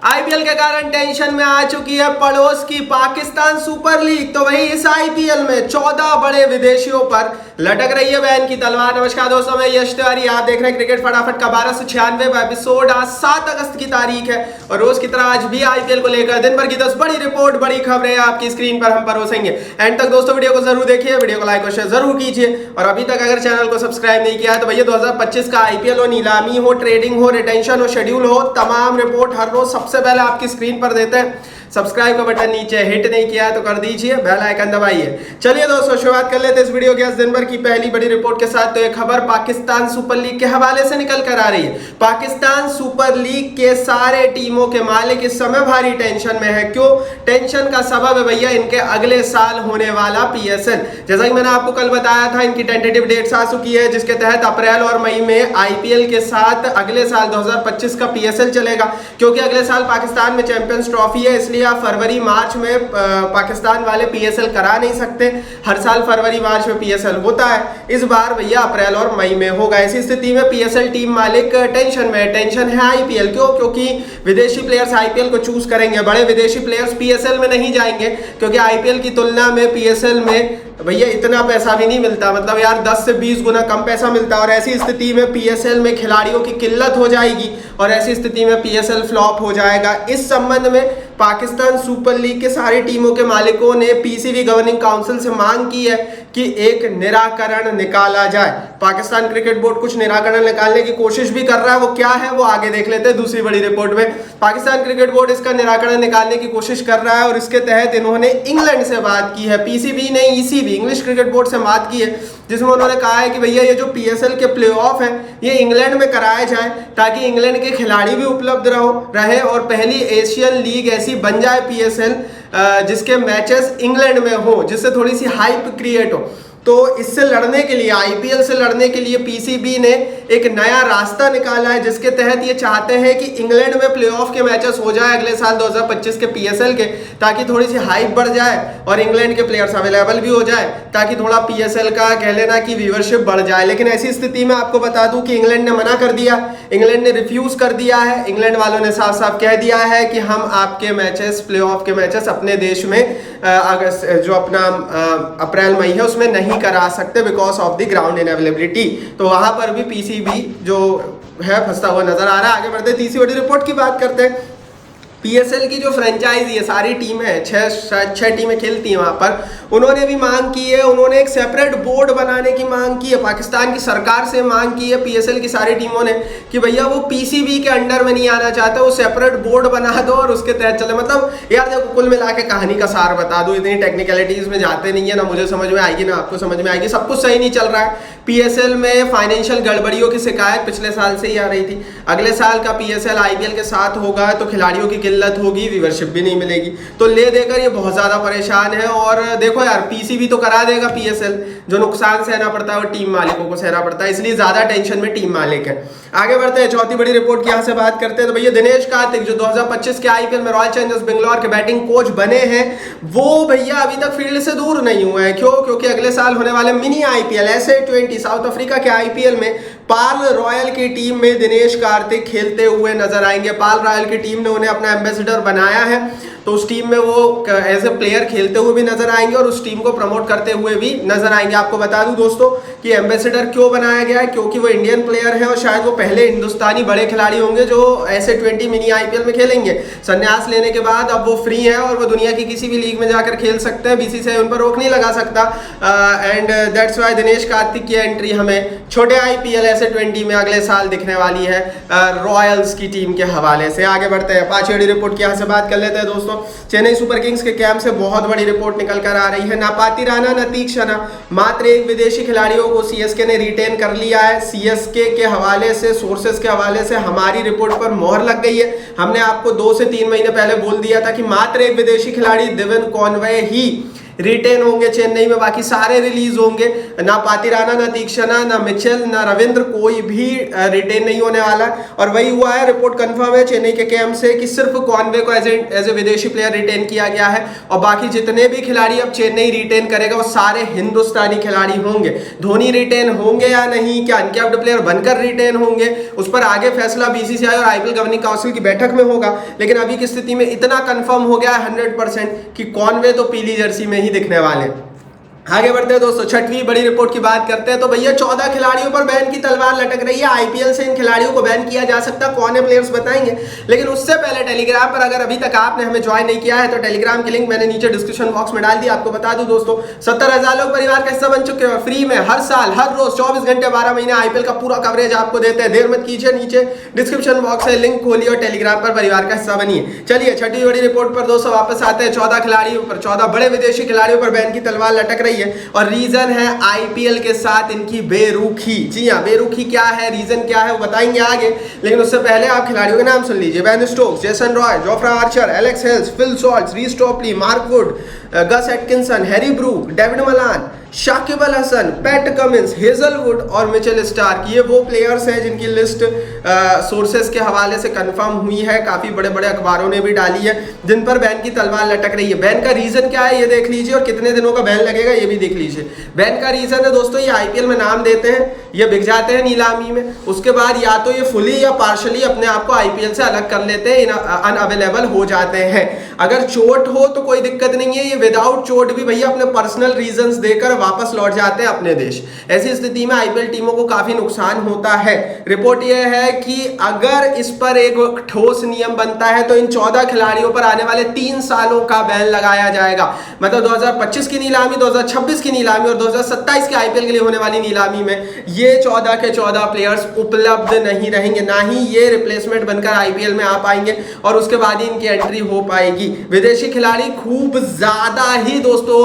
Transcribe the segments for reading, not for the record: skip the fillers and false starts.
IPL के कारण tension में आ चुकी है पड़ोस की पाकिस्तान सुपर लीग। तो वही इस आईपीएल में 14 बड़े विदेशियों पर लटक रही है बैन की तलवार। नमस्कार दोस्तों, मैं यश तिवारी, आप देख रहे हैं क्रिकेट फटाफट का 1296वां एपिसोड। आज 7 अगस्त की तारीख है और रोज की तरह आज भी आईपीएल को लेकर दिन भर की 10 बड़ी रिपोर्ट, बड़ी खबरें आपकी स्क्रीन पर हम परोसेंगे। एंड तक दोस्तों वीडियो को जरूर देखिए, वीडियो को लाइक और शेयर जरूर कीजिए। और अभी तक अगर चैनल को सब्सक्राइब नहीं किया है तो भैया 2025 का आईपीएल हो, नीलामी हो, ट्रेडिंग हो, रिटेंशन हो, शेड्यूल हो, तमाम रिपोर्ट हर रोज सबसे पहले आपकी स्क्रीन पर देते हैं। सब्सक्राइब का बटन नीचे हिट नहीं किया है तो कर दीजिए, बेल आइकन दबाइए। चलिए दोस्तों शुरुआत कर लेते हैं इस वीडियो के आज दिन भर की पहली बड़ी रिपोर्ट के साथ। तो ये खबर पाकिस्तान सुपर लीग के हवाले से निकल कर आ रही है। पाकिस्तान सुपर लीग के सारे टीमों के मालिक इस समय भारी टेंशन में है। क्यों टेंशन का सबब है भैया, इनके अगले साल होने वाला पीएसएल। जैसा कि मैंने आपको कल बताया था, इनकी टेंटेटिव डेट्स आ चुकी है जिसके तहत अप्रैल और मई में आईपीएल के साथ अगले साल 2025 का पीएसएल चलेगा। क्योंकि अगले साल पाकिस्तान में चैंपियंस ट्रॉफी है, इसलिए आप फरवरी मार्च में पाकिस्तान वाले पीएसएल करा नहीं सकते। हर साल फरवरी मार्च में पीएसएल होता है, इस बार भैया अप्रैल और मई में होगा। ऐसी स्थिति में पीएसएल टीम मालिक टेंशन में। टेंशन है आईपीएल क्यों? क्योंकि विदेशी प्लेयर्स आईपीएल को चूज करेंगे। बड़े विदेशी प्लेयर्स पीएसएल में नहीं जाएंगे क्योंकि आईपीएल की तुलना में पीएसएल में भैया इतना पैसा भी नहीं मिलता। मतलब यार 10 से 20 गुना कम पैसा मिलता है और ऐसी स्थिति में पीएसएल में खिलाड़ियों की किल्लत हो जाएगी और ऐसी स्थिति में पीएसएल फ्लॉप हो जाएगा। इस संबंध में पाकिस्तान सुपर लीग के सारी टीमों के मालिकों ने पीसीबी गवर्निंग काउंसिल से मांग की है कि एक निराकरण निकाला जाए। पाकिस्तान क्रिकेट बोर्ड कुछ निराकरण निकालने की कोशिश भी कर रहा है, वो क्या है वो आगे देख लेते हैं दूसरी बड़ी रिपोर्ट में। पाकिस्तान क्रिकेट बोर्ड इसका निराकरण निकालने की कोशिश कर रहा है और इसके तहत इन्होंने इंग्लैंड से बात की है। पीसीबी ने ईसीबी इंग्लिश क्रिकेट बोर्ड से बात की है जिसमें उन्होंने कहा है कि भैया ये जो पीएसएल के प्लेऑफ है ये इंग्लैंड में कराए जाए ताकि इंग्लैंड के खिलाड़ी भी उपलब्ध रहे और पहली एशियन लीग ऐसी बन जाए पीएसएल जिसके मैचेस इंग्लैंड में हो, जिससे थोड़ी सी हाइप क्रिएट हो। तो इससे लड़ने के लिए, आईपीएल से लड़ने के लिए पीसीबी ने एक नया रास्ता निकाला है जिसके तहत ये चाहते हैं कि इंग्लैंड में प्लेऑफ के मैचेस हो जाए अगले साल 2025 के पीएसएल के, ताकि थोड़ी सी हाइप बढ़ जाए और इंग्लैंड के प्लेयर्स अवेलेबल भी हो जाए ताकि थोड़ा पीएसएल का कह लेना कि व्यूअरशिप बढ़ जाए। लेकिन ऐसी स्थिति में आपको बता दूं कि इंग्लैंड ने मना कर दिया, इंग्लैंड ने रिफ्यूज कर दिया है। इंग्लैंड वालों ने साफ साफ कह दिया है कि हम आपके मैचेस, प्लेऑफ के मैचेस अपने देश में अगस्त जो अपना अप्रैल मई है उसमें नहीं करा सकते बिकॉज ऑफ द ग्राउंड इनअवेलेबिलिटी। तो वहां पर भी पीसीबी जो है फंसता हुआ नजर आ रहा है। आगे बढ़ते तीसरी बड़ी रिपोर्ट की बात करते हैं। पीएसएल की जो फ्रेंचाइजी है, सारी टीम है, छह टीमें खेलती हैं वहां पर, उन्होंने भी मांग की है, उन्होंने एक सेपरेट बोर्ड बनाने की मांग की है। पाकिस्तान की सरकार से मांग की है पीएसएल की सारी टीमों ने कि भैया वो पीसीबी के अंडर में नहीं आना चाहते, वो सेपरेट बोर्ड बना दो और उसके तहत चले। मतलब यार देखो, कुल मिला के कहानी का सार बता दो, इतनी टेक्निकलिटीज में जाते नहीं है, ना मुझे समझ में आएगी ना आपको समझ में आएगी। सब कुछ सही नहीं चल रहा है। पीएसएल में फाइनेंशियल गड़बड़ियों की शिकायत पिछले साल से ही आ रही थी। अगले साल का पीएसएल आईपीएल के साथ होगा तो खिलाड़ियों की किल्लत होगी, व्यूअरशिप भी नहीं मिलेगी। तो ले देकर ये बहुत ज्यादा परेशान है। और देखो यार, पीसीबी तो करा देगा पीएसएल, जो नुकसान सहना पड़ता है वो टीम मालिकों को सहना पड़ता है, इसलिए ज्यादा टेंशन में टीम मालिक है। आगे बढ़ते हैं, चौथी बड़ी रिपोर्ट की यहां से बात करते हैं। तो भैया दिनेश कार्तिक जो 2025 के आईपीएल में रॉयल चैलेंजर्स बेंगलोर के बैटिंग कोच बने हैं, वो भैया अभी तक फील्ड से दूर नहीं हुए हैं। क्यों? क्योंकि अगले साल होने वाले mini IPL SA20 south Africa के आईपीएल में पाल रॉयल की टीम में दिनेश कार्तिक खेलते हुए नजर आएंगे। पाल रॉयल की टीम ने उन्हें अपना एम्बेसडर बनाया है, तो उस टीम में वो एज ए प्लेयर खेलते हुए भी नजर आएंगे और उस टीम को प्रमोट करते हुए भी नजर आएंगे। आपको बता दूं दोस्तों कि एम्बेसडर क्यों बनाया गया है, क्योंकि वो इंडियन प्लेयर है और शायद वो पहले हिंदुस्तानी बड़े खिलाड़ी होंगे जो SA20 मिनी आईपीएल में खेलेंगे। संन्यास लेने के बाद अब वो फ्री है और वो दुनिया की किसी भी लीग में जाकर खेल सकते हैं, बीसीसीआई उन पर रोक नहीं लगा सकता। And that's why Dinesh Karthik की एंट्री हमें छोटे आईपीएल SA20 में अगले साल दिखने वाली है रॉयल्स की टीम के हवाले से। आगे बढ़ते हैं, पांचवी बड़ी रिपोर्ट की यहाँ से बात कर लेते हैं दोस्तों। चेन्नई सुपर किंग्स के कैंप से बहुत बड़ी रिपोर्ट निकल कर आ रही है। ना पाती राणा ना तीक्षणा, मात्र एक विदेशी खिलाड़ियों को सीएसके ने रिटेन कर लिया है। सीएसके के हवाले से, सोर्सेस के हवाले से हमारी रिपोर्ट पर मोहर लग गई है। हमने आपको 2 से 3 महीने पहले बोल दिया था कि मात्र एक विदेशी खिलाड़ी दिवन कॉनवे ही रिटेन होंगे चेन्नई में, बाकी सारे रिलीज होंगे। ना पातिराना, ना तीक्षणा, ना मिचेल, ना रविंद्र, कोई भी रिटेन नहीं होने वाला। और वही हुआ है, रिपोर्ट कंफर्म है चेन्नई के कैंप से कि सिर्फ कॉनवे को एज ए विदेशी प्लेयर रिटेन किया गया है और बाकी जितने भी खिलाड़ी अब चेन्नई रिटेन करेगा वो सारे हिंदुस्तानी खिलाड़ी होंगे। धोनी रिटेन होंगे या नहीं, क्या अनकैप्ड प्लेयर बनकर रिटेन होंगे, उस पर आगे फैसला बीसीसीआई और आईपीएल गवर्निंग काउंसिल की बैठक में होगा। लेकिन अभी की स्थिति में इतना कंफर्म हो गया है 100% कि कॉनवे तो पीली जर्सी में ही दिखने वाले। आगे बढ़ते हैं दोस्तों, छठवीं बड़ी रिपोर्ट की बात करते हैं। तो भैया 14 खिलाड़ियों पर बैन की तलवार लटक रही है। आईपीएल से इन खिलाड़ियों को बैन किया जा सकता है, कौन है प्लेयर्स बताएंगे। लेकिन उससे पहले टेलीग्राम पर अगर अभी तक आपने हमें ज्वाइन नहीं किया है तो टेलीग्राम की लिंक मैंने नीचे डिस्क्रिप्शन बॉक्स में डाल दी। आपको बता दूं दोस्तों, 70,000 लोग परिवार का हिस्सा बन चुके हैं। फ्री में हर साल हर रोज 24 घंटे 12 महीने आईपीएल का पूरा कवरेज आपको देते हैं। देर मत कीजिए, नीचे डिस्क्रिप्शन बॉक्स से लिंक खोलिए और टेलीग्राम पर परिवार का हिस्सा बनिए। चलिए छठी बड़ी रिपोर्ट पर दोस्तों वापस आते हैं। 14 खिलाड़ियों पर, 14 बड़े विदेशी खिलाड़ियों पर बैन की तलवार लटक रही है और रीजन है आईपीएल के साथ इनकी बेरुखी। जी हां, बेरुखी क्या है, रीजन क्या है वो बताएंगे आगे। लेकिन उससे पहले आप खिलाड़ियों के नाम सुन लीजिए। Ben Stokes, Jason Roy, Jofra Archer, Alex Hales, Phil Salts, Reece Topley, Mark Wood, Gus Atkinson, Harry Brook, David Malan, Shakib al Hasan, Pat Cummins, Hazlewood और मिचेल स्टार्क, ये वो प्लेयर्स हैं जिनकी लिस्ट सोर्सेस के हवाले से कंफर्म हुई है। काफी बड़े बड़े अखबारों ने भी डाली है जिन पर बैन की तलवार लटक रही है। बैन का रीजन क्या है ये देख लीजिए और कितने दिनों का बैन लगेगा ये भी देख लीजिए। बैन का रीजन है दोस्तों, ये आईपीएल में नाम देते हैं, ये बिक जाते हैं नीलामी में, उसके बाद या तो ये फुली या पार्शली अपने आप को आईपीएल से अलग कर लेते हैं, अनअवेलेबल हो जाते हैं। अगर चोट हो तो कोई दिक्कत नहीं है, ये विदाउट चोट भी भैया अपने पर्सनल रीजंस देकर वापस लौट जाते हैं अपने देश। ऐसी स्थिति में आईपीएल टीमों को काफी नुकसान होता है। रिपोर्ट यह है कि अगर इस पर एक ठोस नियम बनता है तो इन 14 खिलाड़ियों पर आने वाले 3 सालों का बैन लगाया जाएगा। मतलब 2025 की नीलामी, 2026 की नीलामी और 2027 के आईपीएल के लिए होने वाली नीलामी में ये 14 के 14 प्लेयर्स उपलब्ध नहीं रहेंगे, ना ही ये रिप्लेसमेंट बनकर आईपीएल में आ पाएंगे और उसके बाद ही इनकी एंट्री हो पाएगी। विदेशी खिलाड़ी खूब ज्यादा ही दोस्तों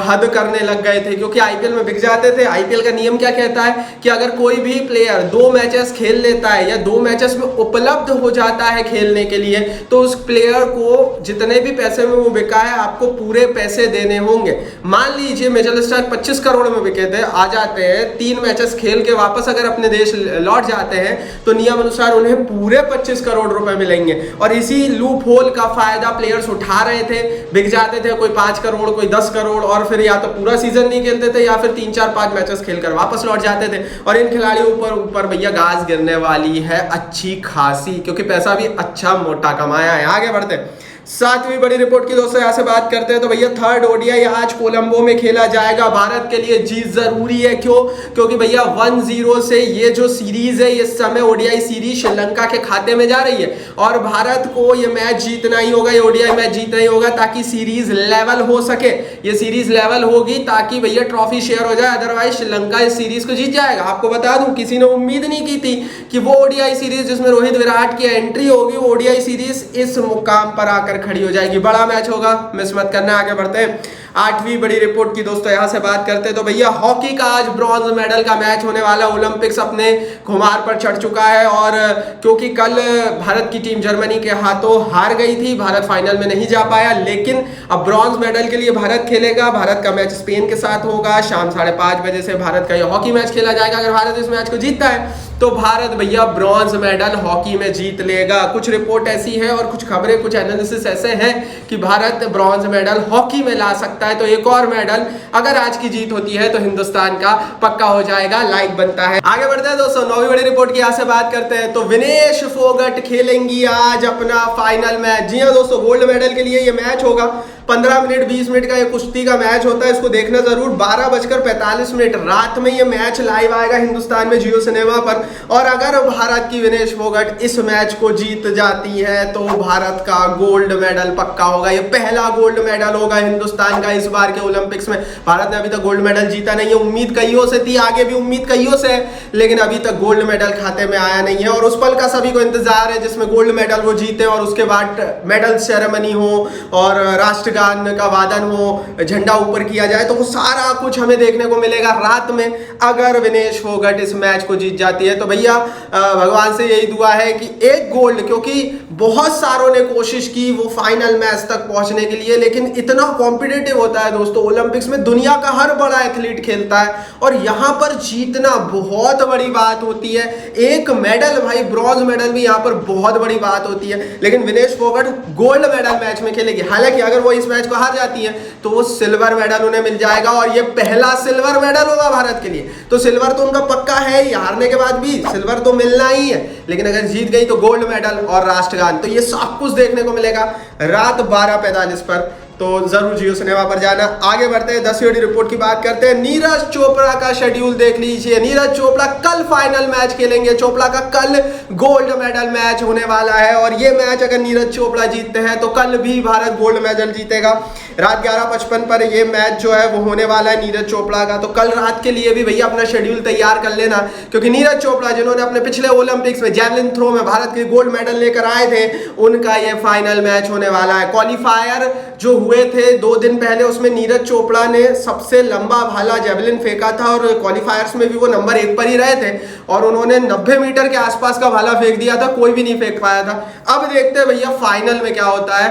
हद करने लग गए थे क्योंकि आईपीएल में बिक जाते थे। आईपीएल का नियम क्या कहता है कि अगर कोई भी प्लेयर 2 मैचेस खेल लेता है या 2 मैचेस में उपलब्ध हो जाता है खेलने के लिए तो उस प्लेयर को जितने भी पैसे में वो बिका है आपको पूरे पैसे देने होंगे। मान लीजिए मिचेल स्टार्क 25 करोड़ में बिके थे, आ जाते हैं 3 मैचेस खेल के वापस अगर अपने देश लौट जाते हैं तो नियम अनुसार उन्हें पूरे 25 करोड़ रुपए मिलेंगे। और इसी लूप होल का फायदा प्लेयर्स उठा रहे थे, बिक जाते थे, कोई 5 करोड़ कोई 10 करोड़ और फिर या तो पूरा सीजन नहीं खेलते थे या फिर 3 4 5 मैचेस खेलकर वापस लौट जाते थे। और इन खिलाड़ियों ऊपर भैया गाज गिरने वाली है अच्छी खासी, क्योंकि पैसा भी अच्छा मोटा कमाया है। आगे बढ़ते 7वीं बड़ी रिपोर्ट की दोस्तों यहां से बात करते हैं। तो भैया 3rd ओडीआई आज कोलंबो में खेला जाएगा। भारत के लिए जीत जरूरी है, क्यों? क्योंकि भैया 1-0 से ये जो सीरीज है इस समय ओडीआई सीरीज श्रीलंका के खाते में जा रही है और भारत को ये मैच जीतना ही होगा, ये ओडीआई मैच जीतना ही होगा ताकि सीरीज लेवल हो सके। ये सीरीज लेवल होगी ताकि भैया ट्रॉफी शेयर हो जाए, अदरवाइज श्रीलंका इस सीरीज को जीत जाएगा। आपको बता दूं किसी ने उम्मीद नहीं की थी कि वो ओडीआई सीरीज जिसमें रोहित विराट की एंट्री होगी, वो ओडीआई सीरीज इस मुकाम पर आकर खड़ी हो जाएगी। बड़ा मैच होगा, मिस मत करना। आगे बढ़ते हैं 8वीं बड़ी रिपोर्ट की दोस्तों यहां से बात करते हैं। तो भैया हॉकी का आज ब्रॉन्ज मेडल का मैच होने वाला, ओलंपिक्स अपने खुमार पर चढ़ चुका है और क्योंकि कल भारत की टीम जर्मनी के हाथों हार गई थी, भारत फाइनल में नहीं जा पाया, लेकिन अब ब्रॉन्ज मेडल के लिए भारत खेलेगा। भारत का मैच स्पेन के साथ होगा, शाम 5:30 बजे से भारत का यह हॉकी मैच खेला जाएगा। अगर भारत इस मैच को जीतता है तो भारत भैया ब्रॉन्ज मेडल हॉकी में जीत लेगा। कुछ रिपोर्ट ऐसी है और कुछ खबरें, कुछ एनालिसिस ऐसे हैं कि भारत ब्रॉन्ज मेडल हॉकी में ला सकता है। तो एक और मेडल अगर आज की जीत होती है तो हिंदुस्तान का पक्का हो जाएगा, लाइक बनता है। आगे बढ़ते हैं दोस्तों 9वीं बड़ी रिपोर्ट की यहां से बात करते हैं। तो विनेश फोगट खेलेंगी आज अपना फाइनल मैच। जी हां दोस्तों, गोल्ड मेडल के लिए ये मैच होगा। 15 मिनट 20 मिनट का ये कुश्ती का मैच होता है, इसको देखना जरूर। 12:45 रात में ये मैच लाइव आएगा हिंदुस्तान में जियो सिनेमा पर। और अगर भारत की विनेश फोगट इस मैच को जीत जाती है तो भारत का गोल्ड मेडल पक्का होगा। ये पहला गोल्ड मेडल होगा हिंदुस्तान का इस बार के ओलंपिक्स में। भारत ने अभी तक गोल्ड मेडल जीता नहीं है, उम्मीद कईयों से थी, आगे भी उम्मीद कईयों से है, लेकिन अभी तक गोल्ड मेडल खाते में आया नहीं है। और उस पल का सभी को इंतजार है जिसमें गोल्ड मेडल वो जीते और उसके बाद मेडल सेरेमनी हो और राष्ट्र राष्ट्रगान का वादन हो, झंडा ऊपर किया जाए, तो वो सारा कुछ हमें देखने को मिलेगा रात में। अगर विनेश फोगट इस मैच को जीत जाती है तो भैया भगवान से यही दुआ है कि एक गोल्ड, क्योंकि बहुत सारों ने कोशिश की वो फाइनल मैच तक पहुंचने के लिए, लेकिन इतना कॉम्पिटिटिव होता है दोस्तों ओलंपिक्स में, दुनिया का हर बड़ा एथलीट खेलता है और यहाँ पर जीतना बहुत बड़ी बात होती है। एक मेडल भाई, ब्रॉन्ज मेडल भी यहाँ पर बहुत बड़ी बात होती है, लेकिन Vinesh Phogat gold medal match में खेलेगी। हालांकि अगर वो इस मैच को हार जाती है तो वो सिल्वर मेडल उन्हें मिल जाएगा और ये पहला सिल्वर मेडल होगा भारत के लिए। तो सिल्वर तो उनका पक्का है ही, हारने के बाद भी सिल्वर तो मिलना ही है, लेकिन अगर जीत गई तो गोल्ड मेडल और राष्ट्रगान, तो ये सब कुछ देखने को मिलेगा रात 12:45 पर। तो जरूर जियो सिनेमा पर जाना। आगे बढ़ते हैं, 10वीं रिपोर्ट की बात करते हैं। नीरज चोपड़ा का शेड्यूल देख लीजिए। नीरज चोपड़ा कल फाइनल मैच खेलेंगे। चोपड़ा का कल गोल्ड मेडल मैच होने वाला है और ये मैच अगर नीरज चोपड़ा जीतते हैं तो कल भी भारत गोल्ड मेडल जीतेगा। रात 11:55 पर ये मैच जो है वो होने वाला है नीरज चोपड़ा का। तो कल रात के लिए भी भैया अपना शेड्यूल तैयार कर लेना, क्योंकि नीरज चोपड़ा जिन्होंने अपने पिछले ओलंपिक्स में जैवलिन थ्रो में भारत के गोल्ड मेडल लेकर आए थे, उनका ये फाइनल मैच होने वाला है। क्वालिफायर जो हुए थे 2 दिन पहले, उसमें नीरज चोपड़ा ने सबसे लंबा भाला जेवलिन फेंका था और क्वालिफायर्स में भी वो नंबर 1 पर ही रहे थे और उन्होंने 90 मीटर के आसपास का भाला फेंक दिया था, कोई भी नहीं फेंक पाया था। अब देखते हैं भैया फाइनल में क्या होता है।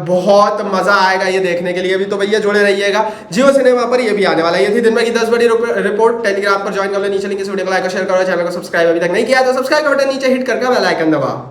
बहुत मजा आएगा ये देखने के लिए भी, तो भैया जुड़े रहिएगा जियो सिनेमा पर, ये भी आने वाला है। ये थी दिन भर की 10 बड़ी रिपोर्ट। टेलीग्राम पर ज्वाइन कर लो, नीचे लिंक, इस वीडियो को लाइक और शेयर करो, चैनल को सब्सक्राइब अभी तक नहीं किया तो सब्सक्राइब का बटन नीचे हिट करके बेल आइकन दबाओ।